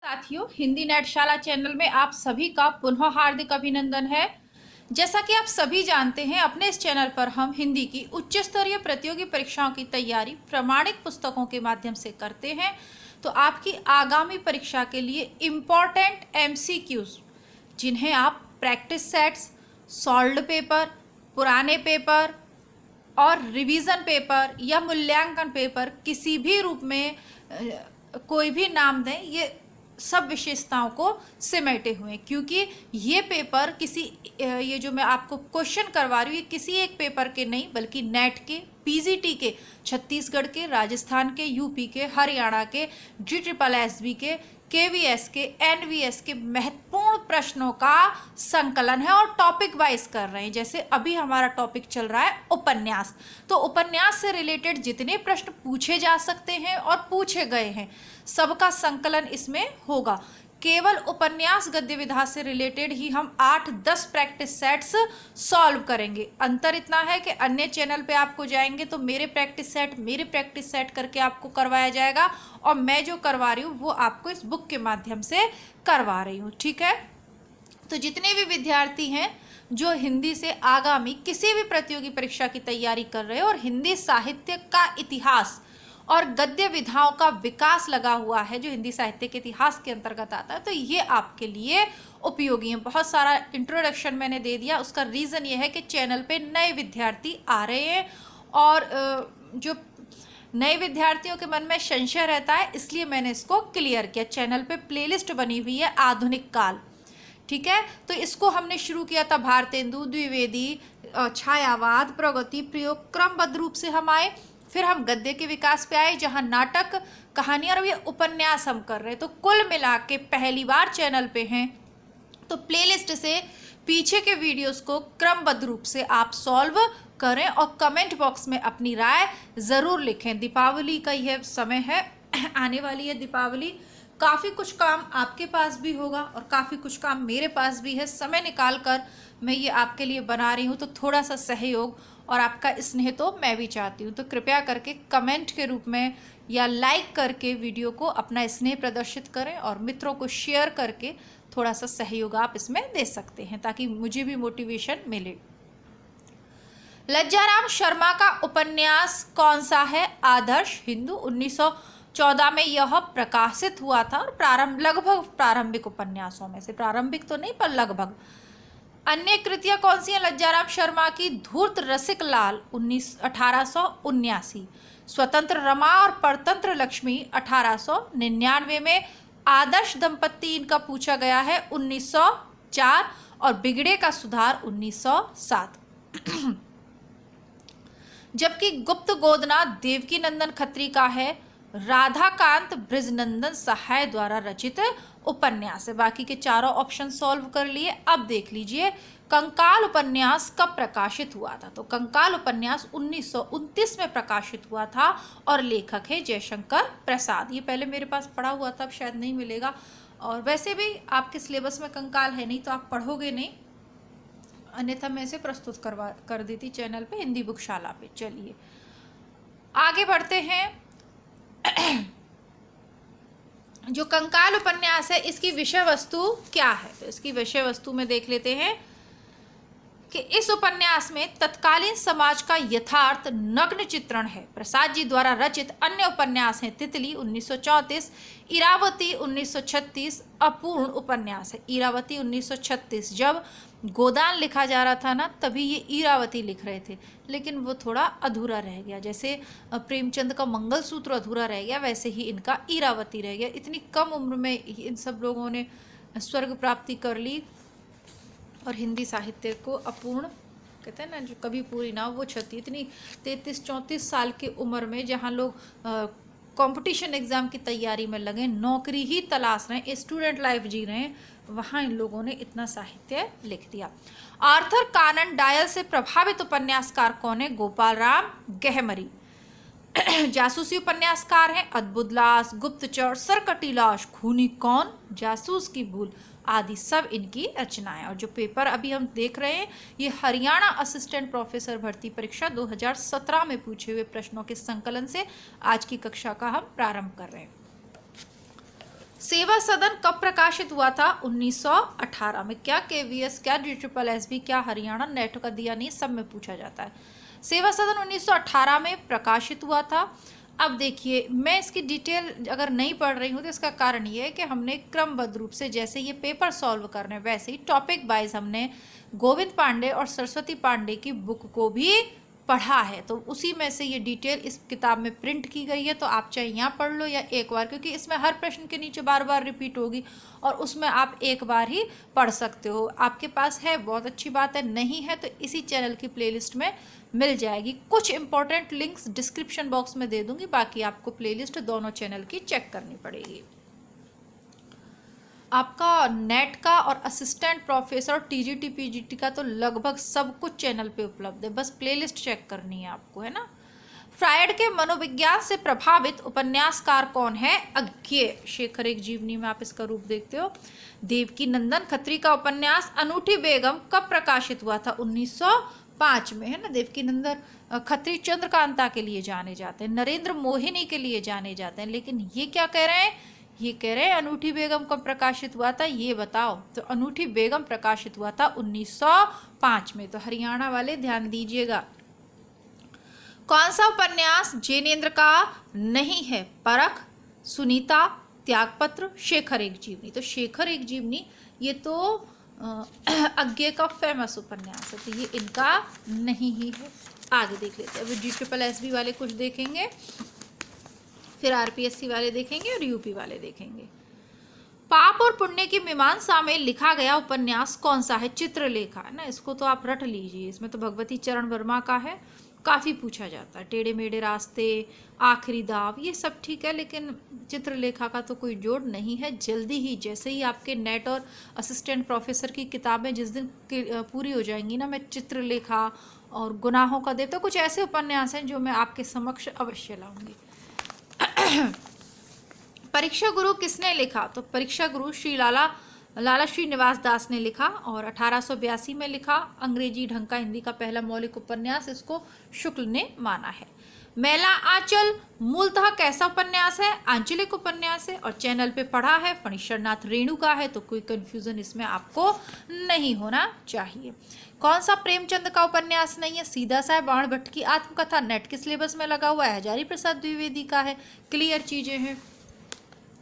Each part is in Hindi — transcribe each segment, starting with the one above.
साथियों, हिंदी नेटशाला चैनल में आप सभी का पुनः हार्दिक अभिनंदन है। जैसा कि आप सभी जानते हैं, अपने इस चैनल पर हम हिंदी की उच्च स्तरीय प्रतियोगी परीक्षाओं की तैयारी प्रामाणिक पुस्तकों के माध्यम से करते हैं। तो आपकी आगामी परीक्षा के लिए इम्पॉर्टेंट एमसीक्यूज, जिन्हें आप प्रैक्टिस सेट्स, सॉल्व्ड पेपर, पुराने पेपर और रिवीजन पेपर या मूल्यांकन पेपर, किसी भी रूप में कोई भी नाम दें, ये सब विशेषताओं को समेटे हुए हैं। क्योंकि ये पेपर ये जो मैं आपको क्वेश्चन करवा रही हूँ, ये किसी एक पेपर के नहीं बल्कि नेट के, पीजीटी के, छत्तीसगढ़ के, राजस्थान के, यूपी के, हरियाणा के, GSSB के, KVS के, NVS के महत्वपूर्ण प्रश्नों का संकलन है और टॉपिक वाइज कर रहे हैं। जैसे अभी हमारा टॉपिक चल रहा है उपन्यास, तो उपन्यास से रिलेटेड जितने प्रश्न पूछे जा सकते हैं और पूछे गए हैं, सबका संकलन इसमें होगा। केवल उपन्यास गद्य विधा से रिलेटेड ही हम 8-10 प्रैक्टिस सेट्स सॉल्व करेंगे। अंतर इतना है कि अन्य चैनल पे आपको जाएंगे तो मेरे प्रैक्टिस सेट करके आपको करवाया जाएगा, और मैं जो करवा रही हूँ वो आपको इस बुक के माध्यम से करवा रही हूँ। ठीक है, तो जितने भी विद्यार्थी हैं जो हिंदी से आगामी किसी भी प्रतियोगी परीक्षा की तैयारी कर रहे हैं और हिंदी साहित्य का इतिहास और गद्य विधाओं का विकास लगा हुआ है, जो हिंदी साहित्य के इतिहास के अंतर्गत आता है, तो ये आपके लिए उपयोगी है। बहुत सारा इंट्रोडक्शन मैंने दे दिया। उसका रीज़न ये है कि चैनल पे नए विद्यार्थी आ रहे हैं और जो नए विद्यार्थियों के मन में संशय रहता है, इसलिए मैंने इसको क्लियर किया। चैनल पे प्लेलिस्ट बनी हुई है आधुनिक काल, ठीक है, तो इसको हमने शुरू किया था भारतेंदु, द्विवेदी, छायावाद, प्रगति, प्रयोग, क्रमबद्ध रूप से हम आए। फिर हम गद्य के विकास पे आए, जहां नाटक, कहानियां और ये उपन्यास हम कर रहे हैं। तो कुल मिला के पहली बार चैनल पे हैं तो प्लेलिस्ट से पीछे के वीडियोस को क्रमबद्ध रूप से आप सॉल्व करें और कमेंट बॉक्स में अपनी राय ज़रूर लिखें। दीपावली का यह समय है, आने वाली है दीपावली, काफ़ी कुछ काम आपके पास भी होगा और काफ़ी कुछ काम मेरे पास भी है। समय निकाल कर मैं ये आपके लिए बना रही हूँ, तो थोड़ा सा सहयोग और आपका स्नेह तो मैं भी चाहती हूँ। तो कृपया करके कमेंट के रूप में या लाइक करके वीडियो को अपना स्नेह प्रदर्शित करें और मित्रों को शेयर करके थोड़ा सा सहयोग आप इसमें दे सकते हैं, ताकि मुझे भी मोटिवेशन मिले। लज्जाराम शर्मा का उपन्यास कौन सा है? आदर्श हिंदू। 1914 में यह प्रकाशित हुआ था और लगभग प्रारंभिक उपन्यासों में से, प्रारंभिक तो नहीं पर लगभग। अन्य कृतियां कौन सी हैं लज्जाराम शर्मा की? धूर्त रसिक लाल 1879, स्वतंत्र रमा और परतंत्र लक्ष्मी 1899 में, आदर्श दंपत्ति इनका पूछा गया है 1904, और बिगड़े का सुधार 1907। जबकि गुप्त गोदना देवकी नंदन खत्री का है राधाकांत ब्रजनंदन सहाय द्वारा रचित उपन्यास है। बाकी के चारों ऑप्शन सॉल्व कर लिए। अब देख लीजिए कंकाल उपन्यास कब प्रकाशित हुआ था? तो कंकाल उपन्यास 1929 में प्रकाशित हुआ था और लेखक है जयशंकर प्रसाद। ये पहले मेरे पास पढ़ा हुआ था, अब शायद नहीं मिलेगा, और वैसे भी आपके सिलेबस में कंकाल है नहीं तो आप पढ़ोगे नहीं, अन्यथा मैं इसे प्रस्तुत कर देती चैनल पे, हिंदी बुकशाला पे। चलिए आगे बढ़ते हैं। जो कंकाल उपन्यास है, इसकी विषय वस्तु क्या है? तो इसकी विषय वस्तु में देख लेते हैं कि इस उपन्यास में तत्कालीन समाज का यथार्थ नग्न चित्रण है। प्रसाद जी द्वारा रचित अन्य उपन्यास हैं तितली 1934, इरावती 1936, अपूर्ण उपन्यास है। इरावती 1936, जब गोदान लिखा जा रहा था ना, तभी ये इरावती लिख रहे थे, लेकिन वो थोड़ा अधूरा रह गया। जैसे प्रेमचंद का मंगलसूत्र अधूरा रह गया, वैसे ही इनका इरावती रह गया। इतनी कम उम्र में इन सब लोगों ने स्वर्ग प्राप्ति कर ली और हिंदी साहित्य को अपूर्ण कहते हैं ना, जो कभी पूरी ना हो वो क्षति। इतनी 33-34 साल की उम्र में, जहाँ लोग कंपटीशन एग्ज़ाम की तैयारी में लगे, नौकरी ही तलाश रहे हैं, स्टूडेंट लाइफ जी रहे हैं, वहाँ इन लोगों ने इतना साहित्य लिख दिया। आर्थर कानन डायल से प्रभावित उपन्यासकार कौन है? गोपाल राम गहमरी। जासूसी उपन्यासकार हैं अद्भुत लाश, गुप्तचर, सरकटी लाश, खूनी कौन, जासूस की भूल आदि सब इनकी रचनाएं। और जो पेपर अभी हम देख रहे हैं, ये हरियाणा असिस्टेंट प्रोफेसर भर्ती परीक्षा 2017 में पूछे हुए प्रश्नों के संकलन से आज की कक्षा का हम प्रारंभ कर रहे हैं। सेवा सदन कब प्रकाशित हुआ था? 1918 में। क्या केवीएस, क्या DSSB, क्या हरियाणा नेट का दिया नहीं, सब में पूछा जाता है। सेवा सदन 1918 में प्रकाशित हुआ था। अब देखिए, मैं इसकी डिटेल अगर नहीं पढ़ रही हूँ तो इसका कारण ये है कि हमने क्रमबद्ध रूप से जैसे ये पेपर सॉल्व करने वैसे ही टॉपिक वाइज हमने गोविंद पांडे और सरस्वती पांडे की बुक को भी पढ़ा है, तो उसी में से ये डिटेल इस किताब में प्रिंट की गई है। तो आप चाहे यहाँ पढ़ लो या एक बार, क्योंकि इसमें हर प्रश्न के नीचे बार बार रिपीट होगी और उसमें आप एक बार ही पढ़ सकते हो। आपके पास है, बहुत अच्छी बात है, नहीं है तो इसी चैनल की प्लेलिस्ट में मिल जाएगी। कुछ इंपॉर्टेंट लिंक्स डिस्क्रिप्शन बॉक्स में दे दूंगी, बाकी आपको प्लेलिस्ट दोनों चैनल की चेक करनी पड़ेगी। आपका नेट का और असिस्टेंट प्रोफेसर TGT PGT का तो लगभग सब कुछ चैनल पे उपलब्ध है, बस प्लेलिस्ट चेक करनी है आपको, है ना। फ्रायड के मनोविज्ञान से प्रभावित उपन्यासकार कौन है? अज्ञेय। शेखर एक जीवनी में आप इसका रूप देखते हो। देवकी नंदन खत्री का उपन्यास अनूठी बेगम कब प्रकाशित हुआ था? 1905 में, है ना। देवकी नंदन खत्री चंद्रकांता के लिए जाने जाते हैं, नरेंद्र मोहिनी के लिए जाने जाते हैं, लेकिन ये क्या कह रहे हैं? ये कह रहे हैं अनूठी बेगम कब प्रकाशित हुआ था, ये बताओ। तो अनूठी बेगम प्रकाशित हुआ था 1905 में। तो हरियाणा वाले ध्यान दीजिएगा। कौन सा उपन्यास जैनेन्द्र का नहीं है? परख, सुनीता, त्यागपत्र, शेखर एक जीवनी। तो शेखर एक जीवनी ये तो अज्ञेय का फेमस उपन्यास है, तो ये इनका नहीं ही है। आगे देख लेते हैं। अभी DSSB वाले कुछ देखेंगे, फिर RPSC वाले देखेंगे और UP वाले देखेंगे। पाप और पुण्य की मीमांसा में लिखा गया उपन्यास कौन सा है? चित्रलेखा, है ना। इसको तो आप रट लीजिए, इसमें तो भगवती चरण वर्मा का है, काफ़ी पूछा जाता है। टेढ़े मेढ़े रास्ते, आखिरी दाव, ये सब ठीक है, लेकिन चित्रलेखा का तो कोई जोड़ नहीं है। जल्दी ही जैसे ही आपके नेट और असिस्टेंट प्रोफेसर की किताबें जिस दिन पूरी हो जाएंगी ना, मैं चित्रलेखा और गुनाहों का देवता, कुछ ऐसे उपन्यास हैं जो मैं आपके समक्ष अवश्य लाऊंगी। परीक्षा गुरु किसने लिखा? तो परीक्षा गुरु श्री लाला श्रीनिवास दास ने लिखा और 1882 में लिखा। अंग्रेजी ढंग का हिंदी का पहला मौलिक उपन्यास इसको शुक्ल ने माना है। मैला आंचल मूलतः कैसा उपन्यास है? आंचलिक उपन्यास है और चैनल पे पढ़ा है, फणीश्वरनाथ रेणु का है, तो कोई कंफ्यूजन इसमें आपको नहीं होना चाहिए। कौन सा प्रेमचंद का उपन्यास नहीं है? सीधा साहब बाण भट्ट की आत्मकथा नेट के सिलेबस में लगा हुआ है, हजारी प्रसाद द्विवेदी का है। क्लियर चीजें हैं।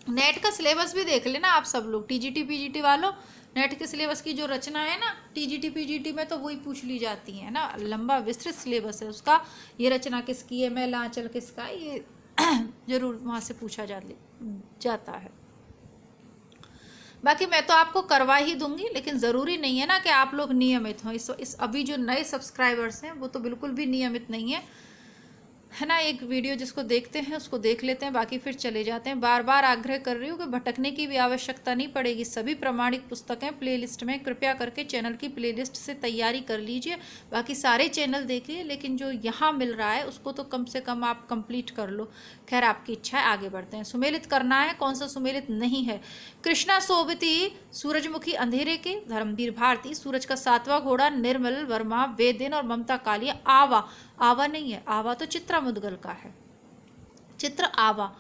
नेट का सिलेबस भी देख लेना आप सब लोग, TGT PGT वालों, नेट के सिलेबस की जो रचना है ना TGT PGT में, तो वही पूछ ली जाती है ना। लंबा विस्तृत सिलेबस है उसका, ये रचना किसकी है, मैला आंचल किसका है, ये जरूर वहाँ से पूछा जाता है। बाकी मैं तो आपको करवा ही दूंगी, लेकिन ज़रूरी नहीं है ना कि आप लोग नियमित हों। इस अभी जो नए सब्सक्राइबर्स हैं वो तो बिल्कुल भी नियमित नहीं है ना। एक वीडियो जिसको देखते हैं उसको देख लेते हैं, बाकी फिर चले जाते हैं। बार बार आग्रह कर रही हूँ कि भटकने की भी आवश्यकता नहीं पड़ेगी। सभी प्रमाणिक पुस्तकें प्लेलिस्ट में, कृपया करके चैनल की प्लेलिस्ट से तैयारी कर लीजिए। बाकी सारे चैनल देखिए, लेकिन जो यहाँ मिल रहा है उसको तो कम से कम आप कंप्लीट कर लो। खैर, आपकी इच्छा है, आगे बढ़ते हैं। सुमेलित करना है, कौन सा सुमेलित नहीं है? कृष्णा सोबती सूरजमुखी अंधेरे के, धर्मवीर भारती सूरज का 7वां घोड़ा, निर्मल वर्मा वेदेन और ममता कालिया। आवा नहीं है, आवा तो चित्रा मुदगल का है। चित्र आवा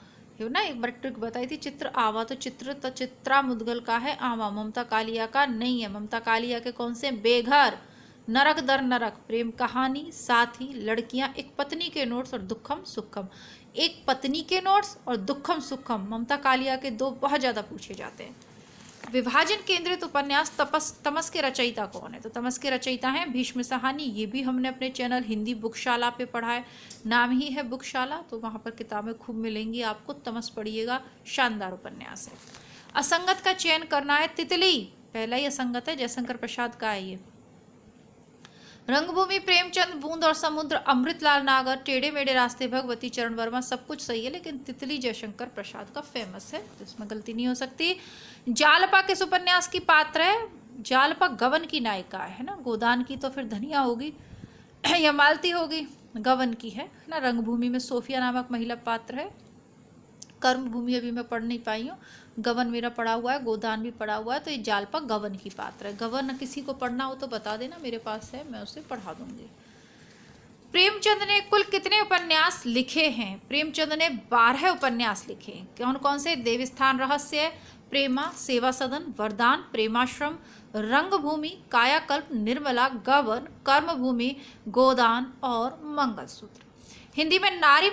है ना, एक बार ट्रिक बताई थी। चित्र आवा तो चित्रा मुदगल का है। आवा ममता कालिया का नहीं है। ममता कालिया के कौन से? बेघर, नरक दर नरक, प्रेम कहानी, साथी, लड़कियां, एक पत्नी के नोट्स और दुखम सुखम। एक पत्नी के नोट्स और दुखम सुखम ममता कालिया के दो बहुत ज़्यादा पूछे जाते हैं। विभाजन केंद्रित उपन्यास तमस के रचयिता कौन है? तो तमस के रचयिता हैं भीष्म साहनी। ये भी हमने अपने चैनल हिंदी बुकशाला पे पढ़ा है, नाम ही है बुकशाला, तो वहाँ पर किताबें खूब मिलेंगी आपको। तमस पढ़िएगा, शानदार उपन्यास है। असंगत का चयन करना है। तितली पहला ही असंगत है, जयशंकर प्रसाद का है ये। रंगभूमि प्रेमचंद, बूंद और समुद्र अमृतलाल नागर, टेढ़े मेढ़े रास्ते भगवती चरण वर्मा, सब कुछ सही है, लेकिन तितली जयशंकर प्रसाद का फेमस है, तो इसमें गलती नहीं हो सकती। जालपा किस उपन्यास की पात्र है? जालपा गवन की नायिका है ना। गोदान की तो फिर धनिया होगी या मालती होगी, गवन की है ना। रंगभूमि में सोफिया नामक महिला पात्र है। कर्मभूमि अभी मैं पढ़ नहीं पाई हूँ, गवन मेरा पढ़ा हुआ है, गोदान भी पढ़ा हुआ है, तो ये जालपा गवन की पात्र है। गवन किसी को पढ़ना हो तो बता देना, मेरे पास है, मैं उसे पढ़ा दूंगी। प्रेमचंद ने कुल कितने उपन्यास लिखे हैं? प्रेमचंद ने 12 उपन्यास लिखे हैं। कौन कौन से? देवस्थान रहस्य, प्रेमा, सेवा सदन, वरदान, प्रेमाश्रम, रंगभूमि, कायाकल्प, निर्मला, गबन, कर्मभूमि, गोदान और मंगलसूत्र। हिंदी में नारी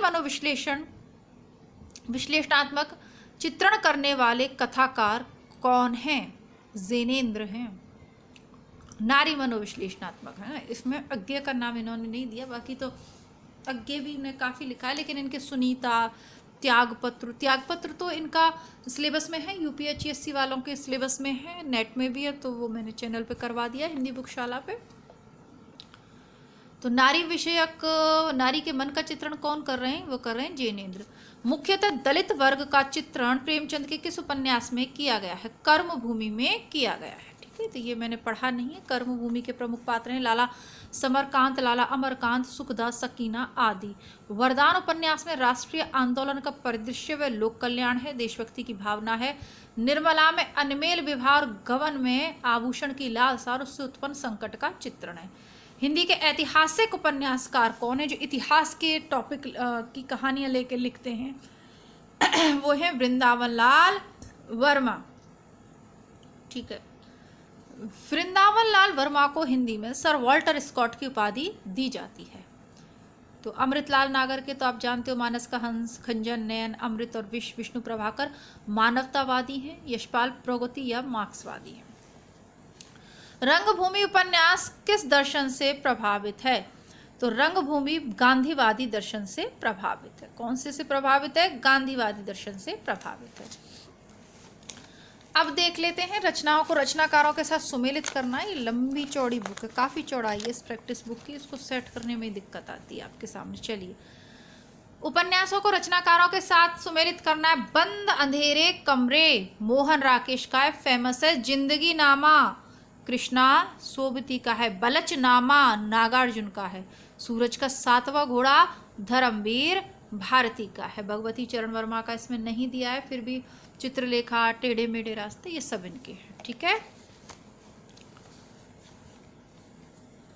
विश्लेषणात्मक चित्रण करने वाले कथाकार कौन हैं? जैनेन्द्र हैं। नारी मनोविश्लेषणात्मक है ना, इसमें अज्ञे का नाम इन्होंने नहीं दिया, बाकी तो अज्ञे भी इन्हें काफ़ी लिखा है, लेकिन इनके सुनीता, त्यागपत्र तो इनका सिलेबस में है, यूपीएचएससी वालों के सिलेबस में है, नेट में भी है, तो वो मैंने चैनल पे करवा दिया हिंदी बुकशाला पे। तो नारी विषयक, नारी के मन का चित्रण कौन कर रहे हैं? वो कर रहे हैं जैनेन्द्र। मुख्यतः दलित वर्ग का चित्रण प्रेमचंद के किस उपन्यास में किया गया है? कर्मभूमि में किया गया है। ठीक है, तो ये मैंने पढ़ा नहीं है। कर्मभूमि के प्रमुख पात्र हैं लाला समरकांत, लाला अमरकांत, सुखदास, सकीना आदि। वरदान उपन्यास में राष्ट्रीय आंदोलन का परिदृश्य व लोक कल्याण है, देशभक्ति की भावना है। निर्मला में अनमेल विवाह और गबन में आभूषण की लालसा और उससे उत्पन्न संकट का चित्रण है। हिंदी के ऐतिहासिक उपन्यासकार कौन है जो इतिहास के टॉपिक की कहानियां लेकर लिखते हैं? वो है वृंदावन लाल वर्मा। ठीक है, वृंदावन लाल वर्मा को हिंदी में सर वॉल्टर स्कॉट की उपाधि दी जाती है। तो अमृतलाल नागर के तो आप जानते हो, मानस का हंस, खंजन, नयन, अमृत और विष्णु प्रभाकर मानवतावादी हैं। यशपाल प्रगति या मार्क्सवादी हैं। रंगभूमि उपन्यास किस दर्शन से प्रभावित है? तो रंगभूमि गांधीवादी दर्शन से प्रभावित है। कौन से प्रभावित है? गांधीवादी दर्शन से प्रभावित है। अब देख लेते हैं रचनाओं को रचनाकारों के साथ सुमेलित करना। ये लंबी चौड़ी बुक है, काफ़ी चौड़ाई है इस प्रैक्टिस बुक की, इसको सेट करने में दिक्कत आती है आपके सामने। चलिए, उपन्यासों को रचनाकारों के साथ सुमेलित करना है। बंद अंधेरे कमरे मोहन राकेश का है, फेमस है। जिंदगी नामा कृष्णा सोबती का है। बलचनामा नागार्जुन का है। सूरज का 7वां घोड़ा धर्मवीर भारती का है। भगवती चरण वर्मा का इसमें नहीं दिया है, फिर भी चित्रलेखा, टेढ़े मेढ़े रास्ते, ये सब इनके हैं। ठीक है,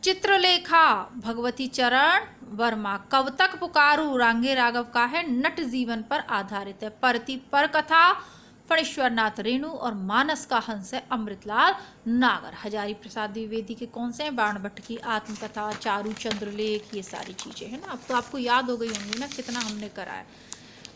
चित्रलेखा भगवती चरण वर्मा। कब तक पुकारू रांगे राघव का है, नट जीवन पर आधारित है। परती पर कथा फणीश्वर नाथ रेणु और मानस का हंस है अमृतलाल नागर। हजारी प्रसाद द्विवेदी के कौन से हैं? बाणभट्ट की आत्मकथा, चारू चंद्रलेख, ये सारी चीज़ें हैं ना। अब तो आपको याद हो गई होंगी ना कितना हमने कराया।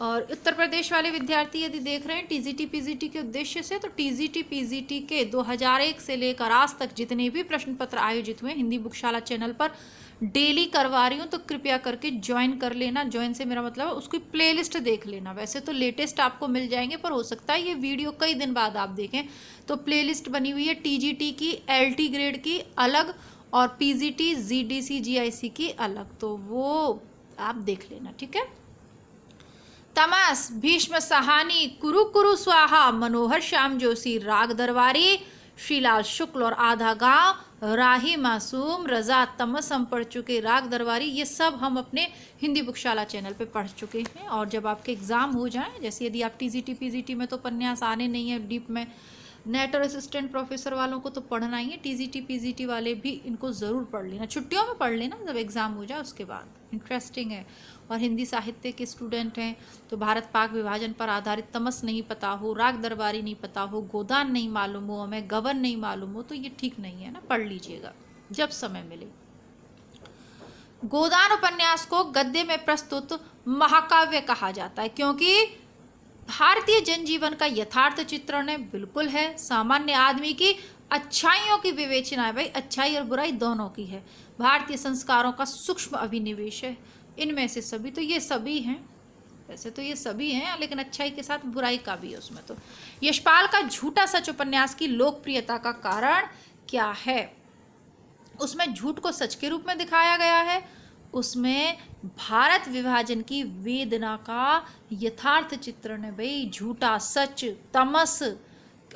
और उत्तर प्रदेश वाले विद्यार्थी यदि देख रहे हैं टीजीटी पीजीटी के उद्देश्य से, तो टीजीटी पीजीटी के 2001 से लेकर आज तक जितने भी प्रश्न पत्र आयोजित हुए हिंदी बुकशाला चैनल पर डेली करवा रही हूँ, तो कृपया करके ज्वाइन कर लेना। ज्वाइन से मेरा मतलब है उसकी प्लेलिस्ट देख लेना। वैसे तो लेटेस्ट आपको मिल जाएंगे, पर हो सकता है ये वीडियो कई दिन बाद आप देखें, तो प्लेलिस्ट बनी हुई है टीजीटी की, एलटी ग्रेड की अलग और पीजीटी, जीडीसी, जीआईसी की अलग, तो वो आप देख लेना। ठीक है, तमस भीष्म सहानी, कुरु कुरु स्वाहा, मनोहर श्याम जोशी, राग दरबारी, श्रीलाल शुक्ल और आधा गांव, राही मासूम, रजा तमस हम पढ़ चुके। राग दरबारी ये सब हम अपने हिंदी बुकशाला चैनल पे पढ़ चुके हैं। और जब आपके एग्ज़ाम हो जाएं, जैसे यदि आप टीजीटी पीजीटी में तो उपन्यास आने नहीं है डीप में, नेट और असिस्टेंट प्रोफेसर वालों को तो पढ़ना ही है, टीजीटी पीजीटी वाले भी इनको ज़रूर पढ़ लेना। छुट्टियों में पढ़ लेना, जब एग्ज़ाम हो जाए उसके बाद, इंटरेस्टिंग है। और हिंदी साहित्य के स्टूडेंट हैं तो भारत पाक विभाजन पर आधारित तमस नहीं पता हो, राग दरबारी नहीं पता हो, गोदान नहीं मालूम हो, हमें गबन नहीं मालूम हो, तो ये ठीक नहीं है ना, पढ़ लीजिएगा जब समय मिले। गोदान उपन्यास को गद्य में प्रस्तुत महाकाव्य कहा जाता है क्योंकि भारतीय जनजीवन का यथार्थ चित्रण है। बिल्कुल है, सामान्य आदमी की अच्छाइयों की विवेचना है, भाई अच्छाई और बुराई दोनों की है। भारतीय संस्कारों का सूक्ष्म अभिनिवेश है। इनमें से सभी, तो ये सभी हैं, वैसे तो ये सभी हैं, लेकिन अच्छाई के साथ बुराई का भी है उसमें। तो यशपाल का झूठा सच उपन्यास की लोकप्रियता का कारण क्या है? उसमें झूठ को सच के रूप में दिखाया गया है, उसमें भारत विभाजन की वेदना का यथार्थ चित्रण है। भाई झूठा सच, तमस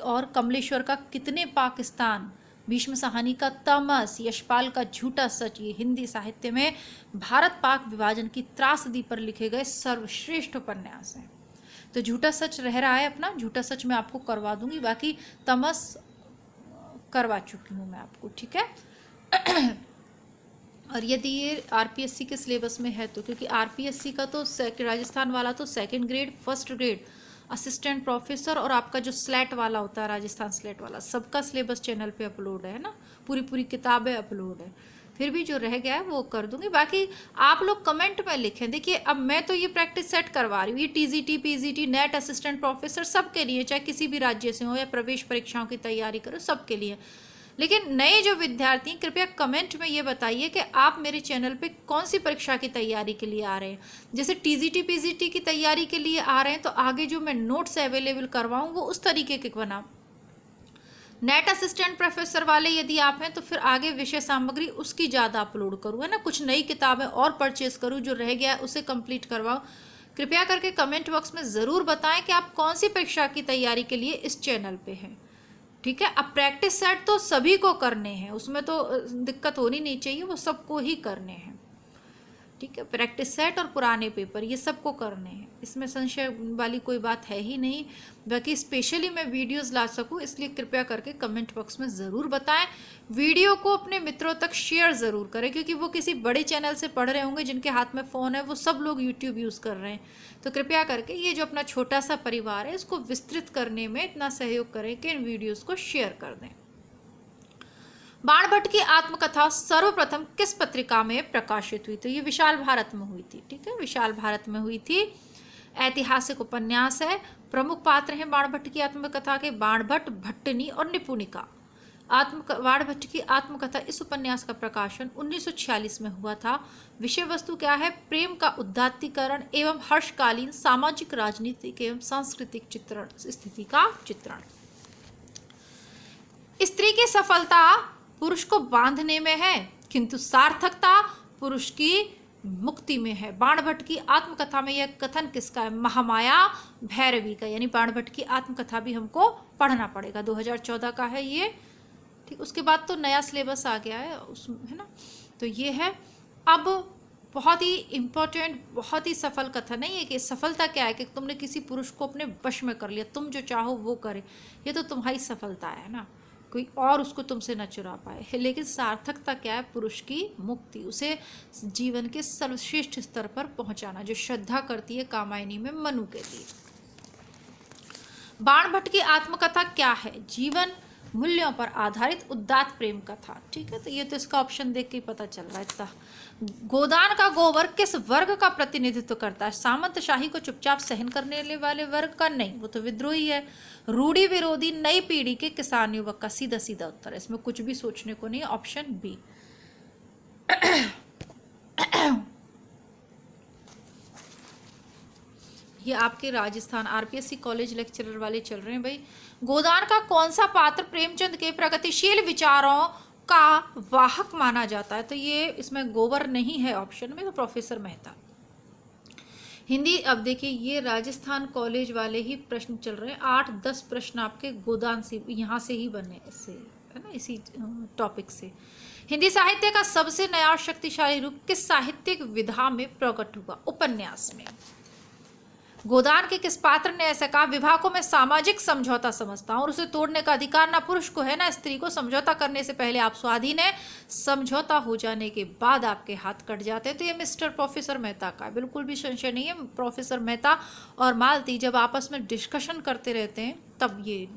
और कमलेश्वर का कितने पाकिस्तान, भीष्म सहानी का तमस, यशपाल का झूठा सच, ये हिंदी साहित्य में भारत पाक विभाजन की त्रासदी पर लिखे गए सर्वश्रेष्ठ उपन्यास हैं। तो झूठा सच रह रहा है अपना, झूठा सच मैं आपको करवा दूंगी, बाकी तमस करवा चुकी हूँ मैं आपको। ठीक है, और यदि ये आरपीएससी के सिलेबस में है तो, क्योंकि आरपीएससी का तो राजस्थान वाला तो second grade, first grade, assistant professor और आपका जो स्लेट वाला होता है राजस्थान स्लेट वाला, सबका सिलेबस चैनल पे अपलोड है ना, पूरी पूरी किताबें अपलोड है। फिर भी जो रह गया है वो कर दूंगी, बाकी आप लोग कमेंट में लिखें। देखिए अब मैं तो ये प्रैक्टिस सेट करवा रही हूँ, ये TGT, PGT, net, assistant professor सबके लिए, चाहे किसी भी राज्य से हो या प्रवेश परीक्षाओं की तैयारी करो, सबके लिए। लेकिन नए जो विद्यार्थी हैं कृपया कमेंट में ये बताइए कि आप मेरे चैनल पे कौन सी परीक्षा की तैयारी के लिए आ रहे हैं। जैसे टीजीटी, पीजीटी की तैयारी के लिए आ रहे हैं तो आगे जो मैं नोट्स अवेलेबल करवाऊँ वो उस तरीके के बनाऊँ। नेट असिस्टेंट प्रोफेसर वाले यदि आप हैं तो फिर आगे विषय सामग्री उसकी ज़्यादा अपलोड करूँ, है ना, कुछ नई किताबें और परचेज करूँ, जो रह गया है उसे कंप्लीट करवाऊँ। कृपया करके कमेंट बॉक्स में ज़रूर बताएं कि आप कौन सी परीक्षा की तैयारी के लिए इस चैनल पे हैं। ठीक है, अब प्रैक्टिस सेट तो सभी को करने हैं, उसमें तो दिक्कत होनी नहीं चाहिए, वो सबको ही करने हैं। ठीक है, प्रैक्टिस सेट और पुराने पेपर ये सबको करने हैं, इसमें संशय वाली कोई बात है ही नहीं। बाकी स्पेशली मैं वीडियोस ला सकूं इसलिए कृपया करके कमेंट बॉक्स में ज़रूर बताएं। वीडियो को अपने मित्रों तक शेयर ज़रूर करें, क्योंकि वो किसी बड़े चैनल से पढ़ रहे होंगे, जिनके हाथ में फ़ोन है वो सब लोग यूट्यूब यूज़ कर रहे हैं। तो कृपया करके ये जो अपना छोटा सा परिवार है इसको विस्तृत करने में इतना सहयोग करें कि इन वीडियोज़ को शेयर कर दें। बाणभट्ट की आत्मकथा सर्वप्रथम किस पत्रिका में प्रकाशित हुई? तो ये विशाल भारत में हुई थी। ठीक है, विशाल भारत में हुई थी। ऐतिहासिक उपन्यास है। प्रमुख पात्र हैं बाणभट्ट की आत्मकथा के बाणभट्ट, भट्टनी और निपुणिका। बाणभट्ट की आत्मकथा इस उपन्यास का प्रकाशन 1946 में हुआ था। विषय वस्तु क्या है? प्रेम का उदात्तीकरण एवं हर्षकालीन सामाजिक, राजनीतिक एवं सांस्कृतिक चित्रण, स्थिति का चित्रण। स्त्री की सफलता पुरुष को बांधने में है, किंतु सार्थकता पुरुष की मुक्ति में है। बाणभट्ट की आत्मकथा में यह कथन किसका है? महामाया भैरवी का। यानी बाणभट्ट की आत्मकथा भी हमको पढ़ना पड़ेगा, 2014 का है ये। ठीक, उसके बाद तो नया सिलेबस आ गया है उसमें, है ना। तो ये है। अब बहुत ही इम्पोर्टेंट, बहुत ही सफल कथन है ये, कि सफलता क्या है? कि तुमने किसी पुरुष को अपने वश में कर लिया, तुम जो चाहो वो करे, ये तो तुम्हारी सफलता है ना, कोई और उसको तुमसे न चुरा पाए। लेकिन सार्थकता क्या है? पुरुष की मुक्ति, उसे जीवन के सर्वश्रेष्ठ स्तर पर पहुंचाना, जो श्रद्धा करती है कामायनी में मनु के लिए। बाणभट्ट की आत्मकथा क्या है? जीवन मूल्यों पर आधारित उदात्त प्रेम कथा। ठीक है, तो ये तो इसका ऑप्शन देख के ही पता चल रहा है इतना। गोदान का गोबर किस वर्ग का प्रतिनिधित्व करता है? सामंतशाही को चुपचाप सहन करने वाले वर्ग का? नहीं, वो तो विद्रोही है। रूढ़ी विरोधी नई पीढ़ी के किसान युवक का? सीधा सीधा उत्तर है, इसमें कुछ भी सोचने को नहीं, ऑप्शन बी। ये आपके राजस्थान आरपीएससी कॉलेज लेक्चरर वाले चल रहे हैं भाई। गोदान का कौन सा पात्र प्रेमचंद के प्रगतिशील विचारों का वाहक माना जाता है? तो ये इसमें गोबर नहीं है ऑप्शन में, तो प्रोफेसर मेहता। हिंदी, अब देखिए ये राजस्थान कॉलेज वाले ही प्रश्न चल रहे हैं, 8-10 प्रश्न आपके गोदान से यहाँ से ही बने, इससे है ना, इसी टॉपिक से। हिंदी साहित्य का सबसे नया और शक्तिशाली रूप किस साहित्यिक विधा में प्रकट हुआ? उपन्यास में। गोदान के किस पात्र ने ऐसा कहा? विवाह को मैं सामाजिक समझौता समझता हूं और उसे तोड़ने का अधिकार ना पुरुष को है ना स्त्री को। समझौता करने से पहले आप स्वाधीन है, समझौता हो जाने के बाद आपके हाथ कट जाते हैं। तो ये मिस्टर प्रोफेसर मेहता का है, बिल्कुल भी संशय नहीं है। प्रोफेसर मेहता और मालती जब आपस में डिस्कशन करते रहते हैं तब ये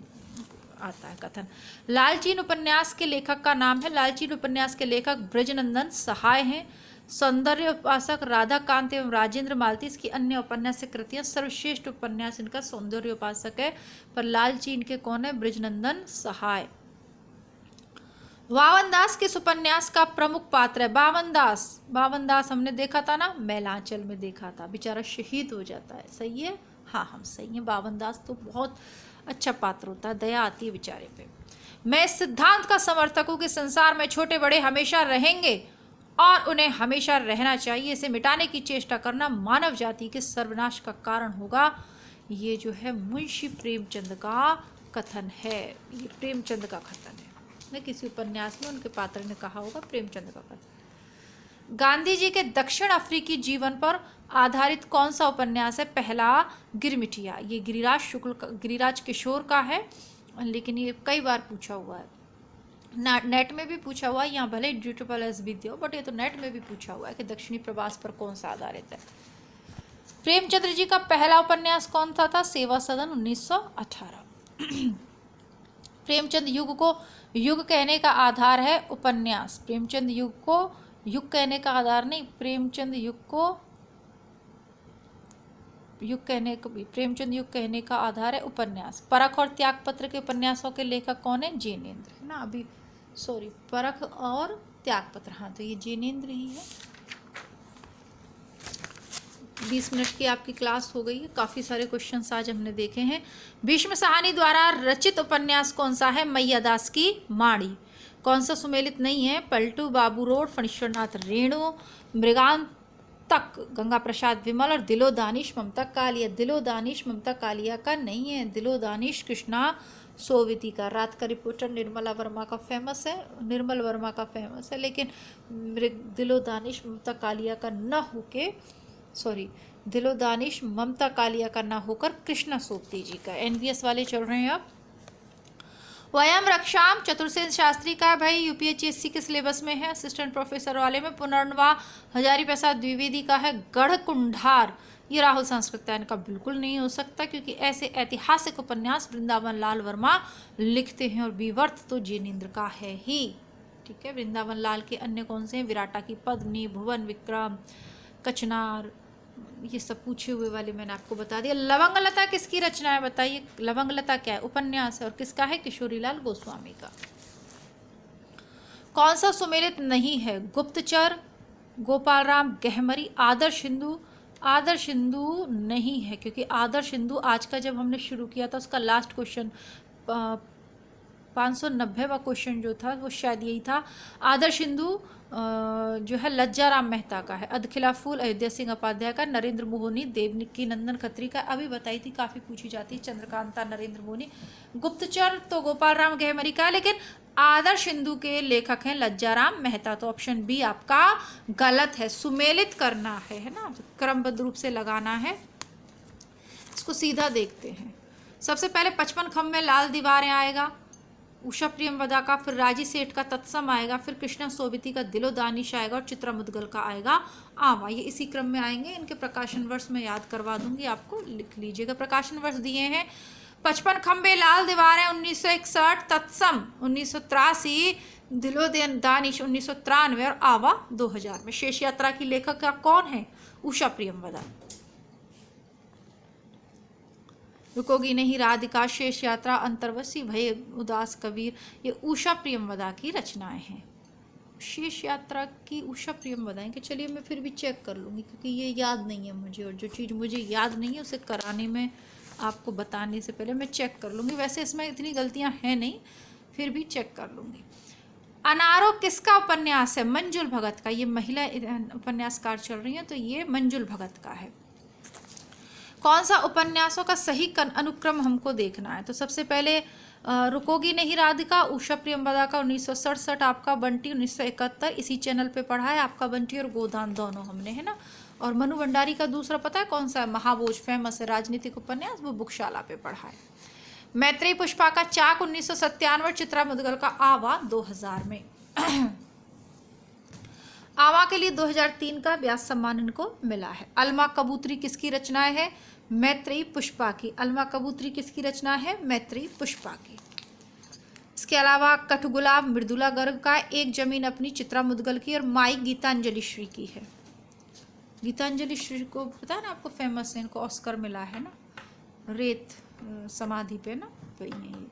आता है कथन। लालचीन उपन्यास के लेखक का नाम है? लालचीन उपन्यास के लेखक ब्रजनंदन सहाय हैं। सौंदर्य उपासक राधाकांत एवं राजेंद्र मालती इसकी अन्य उपन्यास कृतियां। सर्वश्रेष्ठ उपन्यास इनका सौंदर्य उपासक है, पर लालचीन के कौन है? ब्रजनंदन सहाय। वावनदास किस उपन्यास का प्रमुख पात्र है? बावनदास हमने देखा था ना, मैलांचल में देखा था, बेचारा शहीद हो जाता है। सही है, हाँ हम सही है। बावनदास तो बहुत अच्छा पात्र होता है, दया आती है बेचारे पे। मैं इस सिद्धांत का समर्थक हूँ कि संसार में छोटे बड़े हमेशा रहेंगे और उन्हें हमेशा रहना चाहिए। इसे मिटाने की चेष्टा करना मानव जाति के सर्वनाश का कारण होगा। ये जो है मुंशी प्रेमचंद का कथन है, ये प्रेमचंद का कथन है ना, किसी उपन्यास में उनके पात्र ने कहा होगा, प्रेमचंद का कथन। गांधी जी के दक्षिण अफ्रीकी जीवन पर आधारित कौन सा उपन्यास है? पहला गिरमिटिया। ये गिरिराज किशोर का है, लेकिन ये कई बार पूछा हुआ है। नेट में भी पूछा हुआ है, यहाँ भले DSS भी दियो, बट ये तो नेट में भी पूछा हुआ है कि दक्षिणी प्रवास पर कौन सा आधारित है। प्रेमचंद्र जी का पहला उपन्यास कौन सा था? सेवा सदन 1918। प्रेमचंद युग को युग कहने का आधार है उपन्यास। प्रेमचंद युग को युग कहने का आधार नहीं, प्रेमचंद युग को प्रेमचंद युग कहने का आधार है उपन्यास। परख और त्यागपत्र के उपन्यासों के लेखक कौन है? जिनेंद्र, है ना। अभी सॉरी, परख और त्यागपत्र, हाँ तो ये जिनेंद्र ही है। 20 मिनट की आपकी क्लास हो गई है। काफ़ी सारे क्वेश्चंस आज हमने देखे हैं। भीष्म साहनी द्वारा रचित उपन्यास कौन सा है? मैयादास की माड़ी। कौन सा सुमेलित नहीं है? पलटू, बाबू रोड, फणीश्वरनाथ रेणु, मृगांक तक, गंगा प्रसाद विमल और दिलो दानिश ममता कालिया। दिलो दानिश ममता कालिया का नहीं है, दिलो दानिश कृष्णा सोविती का। रात का रिपोर्टर निर्मला वर्मा का फेमस है, निर्मल वर्मा का फेमस है, लेकिन दिलो दानिश ममता कालिया का न होके, सॉरी, दिलो दानिश ममता कालिया का ना होकर कृष्णा सोपती जी का। NVS वाले चल रहे हैं अब। वयम रक्षाम चतुर्सेन शास्त्री का भाई UPSC के सिलेबस में है, असिस्टेंट प्रोफेसर वाले में। पुनर्नवा हजारी प्रसाद द्विवेदी का है। गढ़ कुंडार, ये राहुल सांस्कृत्यायन का बिल्कुल नहीं हो सकता, क्योंकि ऐसे ऐतिहासिक उपन्यास वृंदावन लाल वर्मा लिखते हैं, और विवर्त तो जिनेंद्र का है ही। ठीक है, वृंदावन लाल के अन्य कौन से हैं? विराटा की पद्मिनी, भुवन विक्रम, कचनार, ये सब पूछे हुए वाले मैंने आपको बता दिया। लवंगलता किसकी रचना है? बताइए, लवंगलता क्या है? उपन्यास है, और किसका है? किशोरीलाल गोस्वामी का। कौन सा सुमेलित नहीं है? गुप्तचर, गोपाल राम गहमरी, आदर्श हिंदू। आदर्श हिंदू नहीं है, क्योंकि आदर्श हिंदू आज का जब हमने शुरू किया था उसका लास्ट क्वेश्चन 590वां क्वेश्चन जो था वो शायद यही था। आदर्श हिंदू जो है लज्जाराम मेहता का है। अधखिला फूल अयोध्या सिंह उपाध्याय का। नरेंद्र मोहनी देवनिक्की नंदन खत्री का, अभी बताई थी, काफ़ी पूछी जाती है। चंद्रकांता नरेंद्र मोहनी। गुप्तचर तो गोपाल राम गहमरी का, लेकिन आदर्श हिंदू के लेखक हैं लज्जाराम मेहता, तो ऑप्शन बी आपका गलत है। सुमेलित करना है ना, क्रमबद्ध रूप से लगाना है। इसको सीधा देखते हैं। सबसे पहले 55 खंभ में लाल दीवारें आएगा, उषा प्रियमवदा का, फिर राजी सेठ का तत्सम आएगा, फिर कृष्णा सोविती का दिलो दानिश आएगा, और चित्रा मुदगल का आएगा आवा। ये इसी क्रम में आएंगे। इनके प्रकाशन वर्ष में याद करवा दूंगी आपको, लिख लीजिएगा। प्रकाशन वर्ष दिए हैं 55 खंबे लाल दीवारें 1961, तत्सम 1983, दिलो दानिश 1993 और आवा 2000 में। शेष यात्रा की लेखक का कौन है? उषा प्रियमवदा। रुकोगी नहीं राधिका, शेष यात्रा, अंतर्वशी, भय उदास कबीर, ये उषा प्रियमवदा की रचनाएं हैं। शेष यात्रा की उषा प्रियमवदा कि चलिए मैं फिर भी चेक कर लूँगी, क्योंकि ये याद नहीं है मुझे, और जो चीज़ मुझे याद नहीं है उसे कराने में, आपको बताने से पहले मैं चेक कर लूँगी। वैसे इसमें इतनी गलतियाँ हैं नहीं, फिर भी चेक कर लूँगी। अनारो किसका उपन्यास है? मंजुल भगत का। ये महिला उपन्यासकार चल रही हैं, तो ये मंजुल भगत का है। कौन सा उपन्यासों का सही अनुक्रम हमको देखना है? तो सबसे पहले रुकोगी नहीं राधिका, उषा प्रियमवदा का 1967 आपका, बंटी 1971 इसी चैनल पे पढ़ा है आपका, बंटी और गोदान दोनों हमने, है ना। और मनु भंडारी का दूसरा पता है कौन सा है? महाभोज, फेमस है राजनीतिक उपन्यास, वो बुकशाला पे पढ़ा है। मैत्रेयी पुष्पा का चाक 1997, चित्रा मुदगल का आवा 2000 में। आवा के लिए 2003 का व्यास सम्मान इनको मिला है। अलमा कबूतरी किसकी रचनाएं है? मैत्रेयी पुष्पा की। अलमा कबूतरी किसकी रचना है? मैत्रेयी पुष्पा की। इसके अलावा कठगुलाब मृदुला गर्ग का, एक जमीन अपनी चित्रा मुदगल की, और माई गीतांजलि श्री की है। गीतांजलि श्री को पता है ना आपको, फेमस है, इनको ऑस्कर मिला है ना, रेत समाधि पे ना, तो ये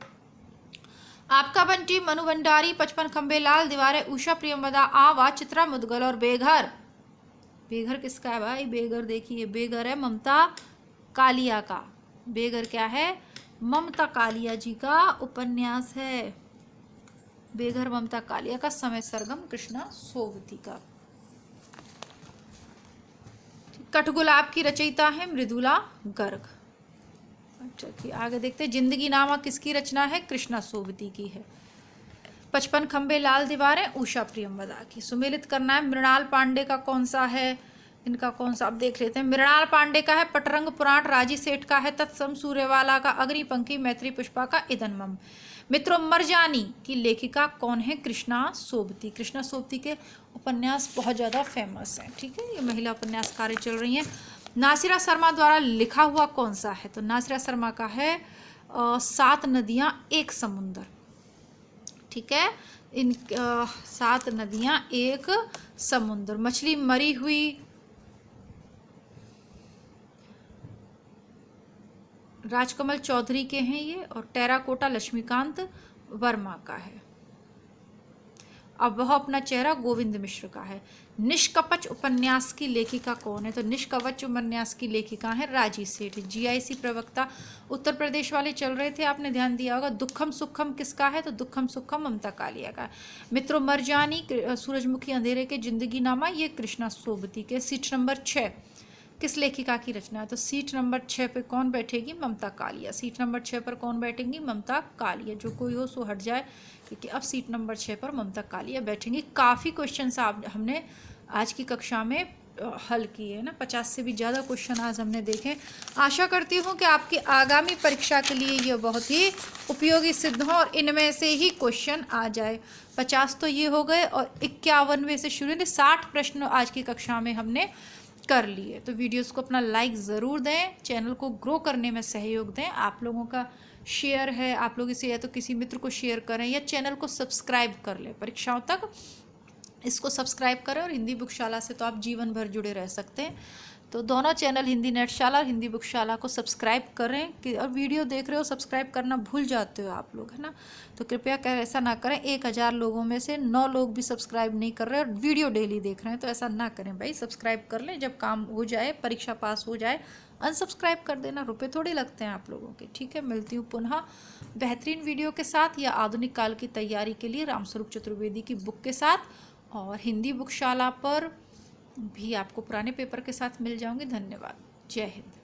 आपका बंटी, मनु भंडारी, 55 खंबे लाल दीवारें, उषा प्रियमवदा, आवा, चित्रा मुदगल और बेघर। बेघर किसका है भाई? बेघर देखिए, बेघर है ममता कालिया का। बेघर क्या है? ममता कालिया जी का उपन्यास है। बेघर ममता कालिया का, समय सरगम कृष्णा सोवती का। कठगुलाब की रचयिता है मृदुला गर्ग। अच्छा, आगे देखते हैं। जिंदगी नामा किसकी रचना है? कृष्णा सोवती की है। 55 खंबे लाल दीवारें उषा प्रियमवदा की। सुमेलित करना है। मृणाल पांडे का कौन सा है? इनका कौन सा, अब देख लेते हैं। मृणाल पांडे का है पटरंग पुराण, राजी सेठ का है तत्सम, सूर्यवाला का अग्निपंखी, मैत्रेयी पुष्पा का इदनमम। मित्रों, मरजानी की लेखिका कौन है? कृष्णा सोबती। कृष्णा सोबती के उपन्यास बहुत ज़्यादा फेमस हैं, ठीक है, ये महिला उपन्यासकार चल रही हैं। नासिरा शर्मा द्वारा लिखा हुआ कौन सा है? तो नासिरा शर्मा का है 7 नदियाँ एक समुंदर, ठीक है, इन 7 नदियाँ एक समुंदर। मछली मरी हुई राजकमल चौधरी के हैं ये, और टेराकोटा लक्ष्मीकांत वर्मा का है। अब वह अपना चेहरा गोविंद मिश्र का है। निष्कपच उपन्यास की लेखिका कौन है? तो निष्कवच उपन्यास की लेखिका है राजी सेठ। जीआईसी प्रवक्ता उत्तर प्रदेश वाले चल रहे थे, आपने ध्यान दिया होगा। दुखम सुखम किसका है? तो दुखम सुखम ममता कालिया का। मित्रों, मरजानी सूरजमुखी अंधेरे के जिंदगी नामा, ये कृष्णा सोबती के। सीट नंबर 6 किस लेखिका की रचना है? तो सीट नंबर 6 पे कौन बैठेगी? ममता कालिया। सीट नंबर 6 पर कौन बैठेंगी? ममता कालिया। जो कोई हो सो हट जाए, क्योंकि अब सीट नंबर 6 पर ममता कालिया बैठेंगी। काफ़ी क्वेश्चन हमने आज की कक्षा में हल किए ना, 50 से भी ज़्यादा क्वेश्चन आज हमने देखे। आशा करती हूँ कि आपकी आगामी परीक्षा के लिए ये बहुत ही उपयोगी सिद्ध हो और इनमें से ही क्वेश्चन आ जाए। 50 तो ये हो गए, और 51वें से शुरू 60 प्रश्न आज की कक्षा में हमने कर लिए। तो वीडियोस को अपना लाइक ज़रूर दें, चैनल को ग्रो करने में सहयोग दें। आप लोगों का शेयर है, आप लोग इसे या तो किसी मित्र को शेयर करें या चैनल को सब्सक्राइब कर लें। परीक्षाओं तक इसको सब्सक्राइब करें, और हिंदी बुकशाला से तो आप जीवन भर जुड़े रह सकते हैं। तो दोनों चैनल, हिंदी नेटशाला और हिंदी बुकशाला, को सब्सक्राइब करें। कि और वीडियो देख रहे हो, सब्सक्राइब करना भूल जाते हो आप लोग, है ना, तो कृपया कर ऐसा ना करें। 1000 लोगों में से 9 लोग भी सब्सक्राइब नहीं कर रहे और वीडियो डेली देख रहे हैं, तो ऐसा ना करें भाई। सब्सक्राइब कर लें, जब काम हो जाए, परीक्षा पास हो जाए, अनसब्सक्राइब कर देना। रुपये थोड़े लगते हैं आप लोगों के, ठीक है। मिलती हूँ पुनः बेहतरीन वीडियो के साथ, या आधुनिक काल की तैयारी के लिए रामस्वरूप चतुर्वेदी की बुक के साथ, और हिंदी बुकशाला पर भी आपको पुराने पेपर के साथ मिल जाऊंगी। धन्यवाद। जय हिंद।